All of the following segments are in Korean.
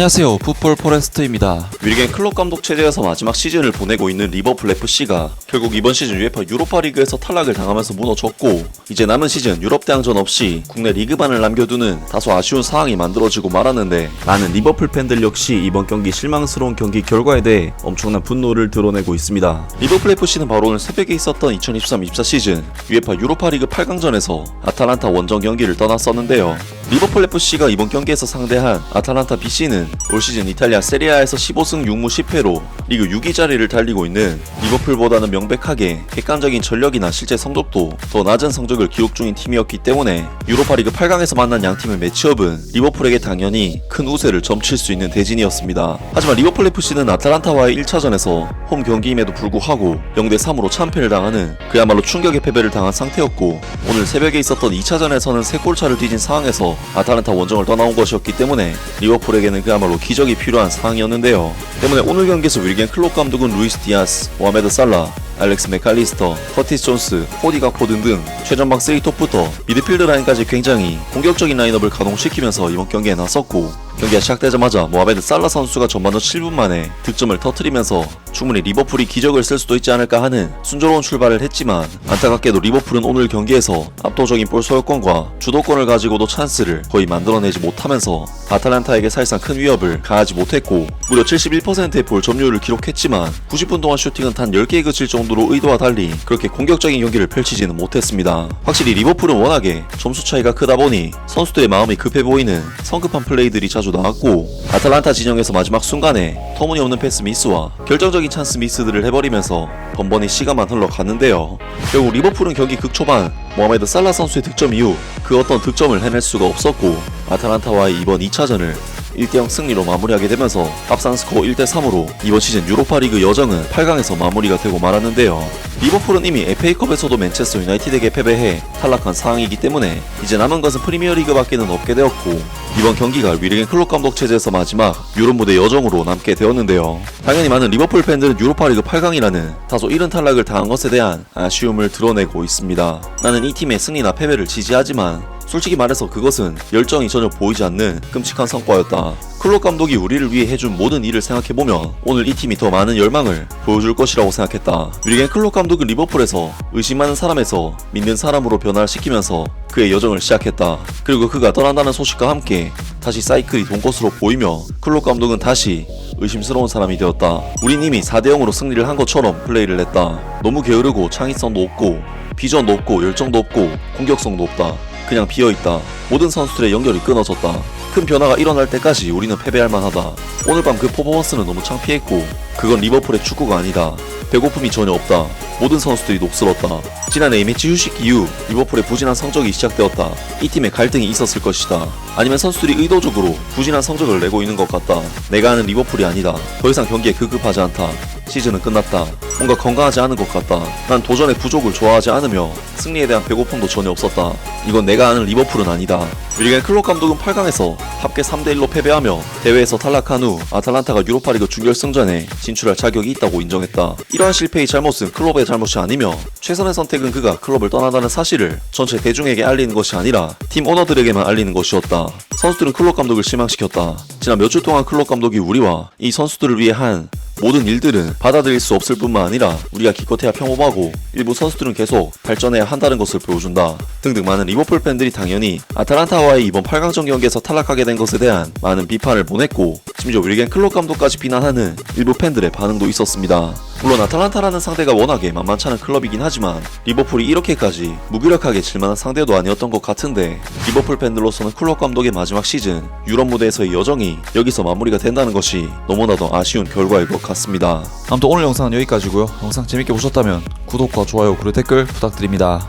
안녕하세요, 풋볼 포레스트입니다. 위르겐 클롭 감독 체제에서 마지막 시즌을 보내고 있는 리버풀 FC가 결국 이번 시즌 UEFA 유로파 리그에서 탈락을 당하면서 무너졌고, 이제 남은 시즌 유럽 대항전 없이 국내 리그만을 남겨두는 다소 아쉬운 상황이 만들어지고 말았는데, 많은 리버풀 팬들 역시 이번 경기 실망스러운 경기 결과에 대해 엄청난 분노를 드러내고 있습니다. 리버풀 FC는 바로 오늘 새벽에 있었던 2023-24 시즌 UEFA 유로파 리그 8강전에서 아탈란타 원정 경기를 떠났었는데요. 리버풀 FC가 이번 경기에서 상대한 아탈란타 BC는 올 시즌 이탈리아 세리아에서 15승 6무 10패로 리그 6위 자리를 달리고 있는 리버풀보다는 명백하게 객관적인 전력이나 실제 성적도 더 낮은 성적을 기록 중인 팀이었기 때문에 유로파 리그 8강에서 만난 양 팀의 매치업은 리버풀에게 당연히 큰 우세를 점칠 수 있는 대진이었습니다. 하지만 리버풀 FC는 아탈란타와의 1차전에서 홈 경기임에도 불구하고 0대3으로 참패를 당하는 그야말로 충격의 패배를 당한 상태였고, 오늘 새벽에 있었던 2차전에서는 3골 차를 뒤진 상황에서 아탈란타 원정을 떠나온 것이었기 때문에 리버풀에게는 그야말로 기적이 필요한 상황이었는데요. 때문에 오늘 경기에서 위르겐 클롭 감독은 루이스 디아스, 모하메드 살라, 알렉스 맥칼리스터, 커티스 존스, 코디 가포 등등 최전방 3톱부터 미드필드 라인까지 굉장히 공격적인 라인업을 가동시키면서 이번 경기에 나섰고, 경기가 시작되자마자 모하메드 살라 선수가 전반전 7분 만에 득점을 터뜨리면서 충분히 리버풀이 기적을 쓸 수도 있지 않을까 하는 순조로운 출발을 했지만, 안타깝게도 리버풀은 오늘 경기에서 압도적인 볼 소유권과 주도권을 가지고도 찬스를 거의 만들어내지 못하면서 아탈란타에게 사실상 큰 위협을 가하지 못했고, 무려 71%의 볼 점유율을 기록했지만 90분 동안 슈팅은 단 10개에 그칠 정도로 의도와 달리 그렇게 공격적인 경기를 펼치지는 못했습니다. 확실히 리버풀은 워낙에 점수 차이가 크다 보니 선수들의 마음이 급해 보이는 성급한 플레이들이 자주 나왔고, 아탈란타 진영에서 마지막 순간에 터무니없는 패스 미스와 결정적인 찬스 미스들을 해버리면서 번번이 시간만 흘러갔는데요. 결국 리버풀은 경기 극초반 모하메드 살라 선수의 득점 이후 그 어떤 득점을 해낼 수가 없었고, 아탈란타와의 이번 2차전을 1대0 승리로 마무리하게 되면서 합산 스코어 1대3으로 이번 시즌 유로파리그 여정은 8강에서 마무리가 되고 말았는데요. 리버풀은 이미 FA컵에서도 맨체스터 유나이티드에게 패배해 탈락한 상황이기 때문에 이제 남은 것은 프리미어리그밖에는 없게 되었고, 이번 경기가 위르겐 클롭 감독 체제에서 마지막 유럽 무대 여정으로 남게 되었는데요. 당연히 많은 리버풀 팬들은 유로파리그 8강이라는 다소 이른 탈락을 당한 것에 대한 아쉬움을 드러내고 있습니다. 나는 이 팀의 승리나 패배를 지지하지만 솔직히 말해서 그것은 열정이 전혀 보이지 않는 끔찍한 성과였다. 클롭 감독이 우리를 위해 해준 모든 일을 생각해보면 오늘 이 팀이 더 많은 열망을 보여줄 것이라고 생각했다. 위르겐 클롭 감독은 리버풀에서 의심 많은 사람에서 믿는 사람으로 변화시키면서 그의 여정을 시작했다. 그리고 그가 떠난다는 소식과 함께 다시 사이클이 돈 것으로 보이며 클롭 감독은 다시 의심스러운 사람이 되었다. 우린 이미 4대0으로 승리를 한 것처럼 플레이를 했다. 너무 게으르고 창의성도 없고 비전도 없고 열정도 없고 공격성도 없다. 그냥 비어있다. 모든 선수들의 연결이 끊어졌다. 큰 변화가 일어날 때까지 우리는 패배할 만하다. 오늘 밤 그 퍼포먼스는 너무 창피했고 그건 리버풀의 축구가 아니다. 배고픔이 전혀 없다. 모든 선수들이 녹슬었다. 지난해 A매치 휴식 이후 리버풀의 부진한 성적이 시작되었다. 이 팀에 갈등이 있었을 것이다. 아니면 선수들이 의도적으로 부진한 성적을 내고 있는 것 같다. 내가 아는 리버풀이 아니다. 더 이상 경기에 급급하지 않다. 시즌은 끝났다. 뭔가 건강하지 않은 것 같다. 난 도전의 부족을 좋아하지 않으며 승리에 대한 배고픔도 전혀 없었다. 이건 내가 아는 리버풀은 아니다. 위르겐 클롭 감독은 8강에서 합계 3대1로 패배하며 대회에서 탈락한 후 아탈란타가 유로파리그 준결승전에 진출할 자격이 있다고 인정했다. 이러한 실패의 잘못은 클롭의 잘못이 아니며 최선의 선택은 그가 클럽을 떠난다는 사실을 전체 대중에게 알리는 것이 아니라 팀 오너들에게만 알리는 것이었다. 선수들은 클롭 감독을 실망시켰다. 지난 몇 주 동안 클롭 감독이 우리와 이 선수들을 위해 한 모든 일들은 받아들일 수 없을 뿐만 아니라 우리가 기껏해야 평범하고 일부 선수들은 계속 발전해야 한다는 것을 보여준다. 등등 많은 리버풀 팬들이 당연히 아탈란타와의 이번 8강전 경기에서 탈락하게 된 것에 대한 많은 비판을 보냈고, 심지어 위르겐 클롭 감독까지 비난하는 일부 팬들의 반응도 있었습니다. 물론 아탈란타라는 상대가 워낙에 만만치 않은 클럽이긴 하지만 리버풀이 이렇게까지 무기력하게 질만한 상대도 아니었던 것 같은데, 리버풀 팬들로서는 클롭 감독의 마지막 시즌 유럽 무대에서의 여정이 여기서 마무리가 된다는 것이 너무나도 아쉬운 결과일 것 같습니다. 아무튼 오늘 영상은 여기까지고요. 영상 재밌게 보셨다면 구독과 좋아요 그리고 댓글 부탁드립니다.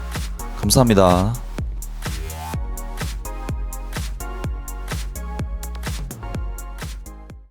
감사합니다.